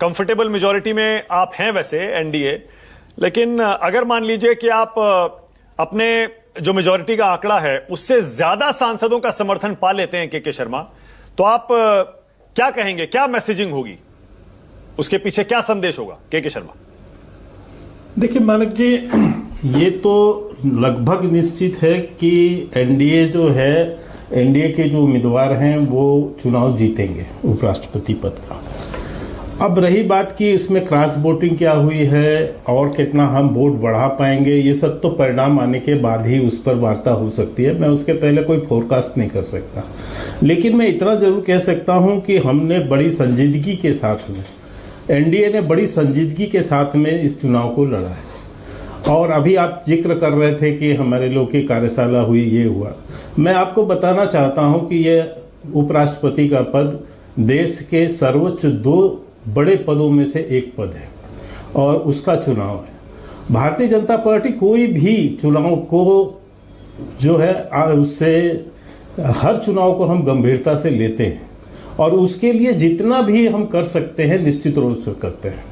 Comfortable majority में आप हैं वैसे एनडीए, लेकिन अगर मान लीजिए कि आप अपने जो मेजॉरिटी का आंकड़ा है उससे ज्यादा सांसदों का समर्थन पा लेते हैं के शर्मा, तो आप क्या कहेंगे, क्या मैसेजिंग होगी, उसके पीछे क्या संदेश होगा के शर्मा? देखिए मानक जी, ये तो लगभग निश्चित है कि एनडीए जो है, एनडीए के जो उम्मीदवार हैं वो चुनाव जीतेंगे उपराष्ट्रपति पद का। अब रही बात कि इसमें क्रॉस वोटिंग क्या हुई है और कितना हम वोट बढ़ा पाएंगे, ये सब तो परिणाम आने के बाद ही उस पर वार्ता हो सकती है। मैं उसके पहले कोई फोरकास्ट नहीं कर सकता, लेकिन मैं इतना जरूर कह सकता हूं कि हमने बड़ी संजीदगी के साथ में, एनडीए ने बड़ी संजीदगी के साथ में इस चुनाव को लड़ा है। और अभी आप जिक्र कर रहे थे कि हमारे लोग की कार्यशाला हुई, ये हुआ। मैं आपको बताना चाहता हूं कि यह उपराष्ट्रपति का पद देश के सर्वोच्च 2 बड़े पदों में से एक पद है और उसका चुनाव है। भारतीय जनता पार्टी कोई भी चुनाव को जो है उससे हर चुनाव को हम गंभीरता से लेते हैं और उसके लिए जितना भी हम कर सकते हैं निश्चित रूप से करते हैं।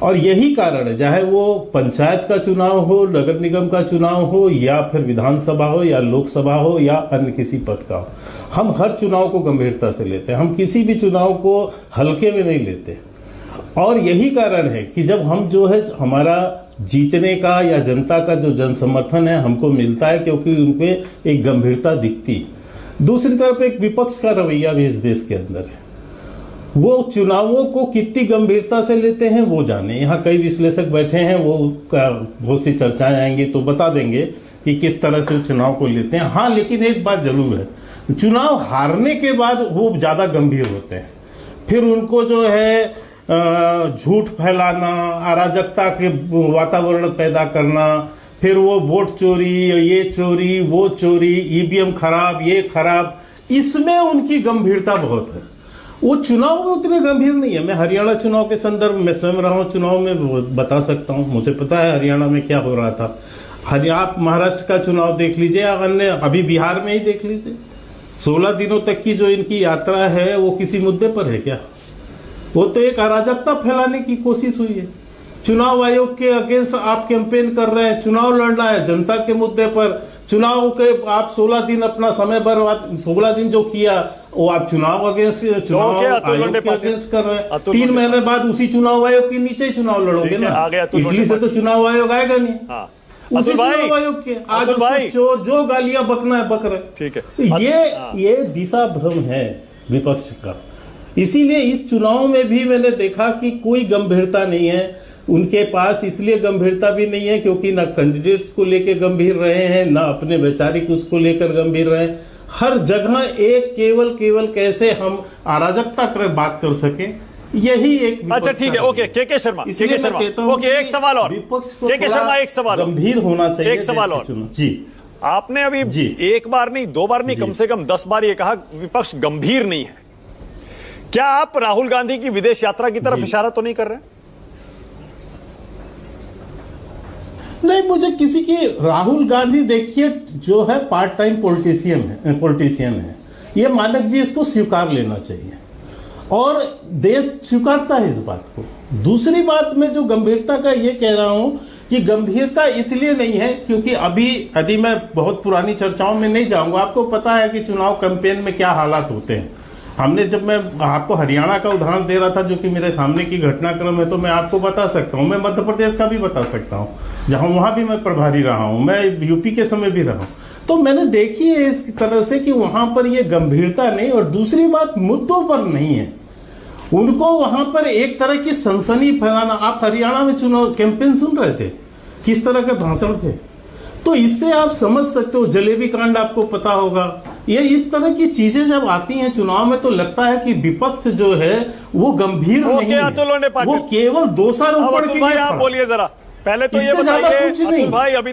और यही कारण है, चाहे वो पंचायत का चुनाव हो, नगर निगम का चुनाव हो, या फिर विधानसभा हो, या लोकसभा हो, या अन्य किसी पद का हो, हम हर चुनाव को गंभीरता से लेते हैं। हम किसी भी चुनाव को हल्के में नहीं लेते। और यही कारण है कि जब हम जो है हमारा जीतने का या जनता का जो जन समर्थन है हमको मिलता है, क्योंकि उनपे एक गंभीरता दिखती है। दूसरी तरफ एक विपक्ष का रवैया भी इस देश के अंदर है। वो चुनावों को कितनी गंभीरता से लेते हैं वो जाने। यहाँ कई विश्लेषक बैठे हैं, वो बहुत सी चर्चाएं आएंगी तो बता देंगे कि किस तरह से चुनाव को लेते हैं। हाँ, लेकिन एक बात जरूर है, चुनाव हारने के बाद वो ज्यादा गंभीर होते हैं। फिर उनको जो है झूठ फैलाना, अराजकता के वातावरण पैदा करना, फिर वो वोट चोरी, ये चोरी, वो चोरी, ईवीएम खराब, ये खराब, इसमें उनकी गंभीरता बहुत है। वो चुनाव में उतने गंभीर नहीं है। मैं हरियाणा चुनाव के संदर्भ में स्वयं रहा हूं, चुनाव में बता सकता हूं, मुझे पता है हरियाणा में क्या हो रहा था। आप महाराष्ट्र का चुनाव देख लीजिए, अन्य अभी बिहार में ही देख लीजिए। 16 दिनों तक की जो इनकी यात्रा है वो किसी मुद्दे पर है क्या? वो तो एक अराजकता फैलाने की कोशिश हुई है। चुनाव आयोग के अगेंस्ट आप कैंपेन कर रहे हैं, चुनाव लड़ना है जनता के मुद्दे पर। चुनाव के आप 16 दिन अपना समय बर्बाद, 16 दिन जो किया वो आप चुनाव अगेंस्ट, चुनाव आयोग के अगेंस्ट कर रहे हैं। 3 महीने बाद उसी चुनाव आयोग के नीचे ही चुनाव लड़ोगे ना। इटली से तो चुनाव आयोग आएगा नहीं। उसी चुनाव आयोग के आज उसको चोर जो गालियां बकना है बक रहे। ठीक है, ये दिशा भ्रम है विपक्ष का। इसीलिए इस चुनाव में भी मैंने देखा कि कोई गंभीरता नहीं है उनके पास। इसलिए गंभीरता भी नहीं है क्योंकि ना कैंडिडेट्स को लेकर गंभीर रहे हैं, ना अपने वैचारिक उसको लेकर गंभीर रहे। हर जगह एक केवल कैसे हम अराजकता कर बात कर सके, यही एक। अच्छा ठीक है, ओके के शर्मा, ओके एक सवाल और विपक्ष को के शर्मा, एक सवाल गंभीर होना चाहिए। एक सवाल और जी, आपने अभी एक बार नहीं, 2 बार नहीं, कम से कम 10 बार ये कहा विपक्ष गंभीर नहीं है। क्या आप राहुल गांधी की विदेश यात्रा की तरफ इशारा तो नहीं कर रहे? नहीं, मुझे किसी की, राहुल गांधी देखिए जो है पार्ट टाइम पॉलिटिशियन है। ये मानक जी इसको स्वीकार लेना चाहिए और देश स्वीकारता है इस बात को। दूसरी बात मैं जो गंभीरता का ये कह रहा हूं कि गंभीरता इसलिए नहीं है क्योंकि अभी यदि मैं बहुत पुरानी चर्चाओं में नहीं जाऊंगा, आपको पता है कि चुनाव कैंपेन में क्या हालात होते हैं। हमने, जब मैं आपको हरियाणा का उदाहरण दे रहा था जो कि मेरे सामने की घटनाक्रम है, तो मैं आपको बता सकता हूं, मैं मध्य प्रदेश का भी बता सकता हूं जहां वहां भी मैं प्रभारी रहा हूं, मैं यूपी के समय भी रहा हूं। तो मैंने देखी है इस तरह से कि वहां पर ये गंभीरता नहीं। और दूसरी बात, मुद्दों पर नहीं है उनको वहां पर एक तरह की सनसनी फैलाना। आप हरियाणा में चुनाव कैंपेन सुन रहे थे, किस तरह के भाषण थे, तो इससे आप समझ सकते हो। जलेबी कांड आपको पता होगा। ये इस तरह की चीजें जब आती हैं चुनाव में तो लगता है कि विपक्ष जो है वो गंभीर नहीं है, वो केवल दोषारोपण के लिए। आप बोलिए जरा, पहले तो ये बताइए अतुल भाई, अभी तक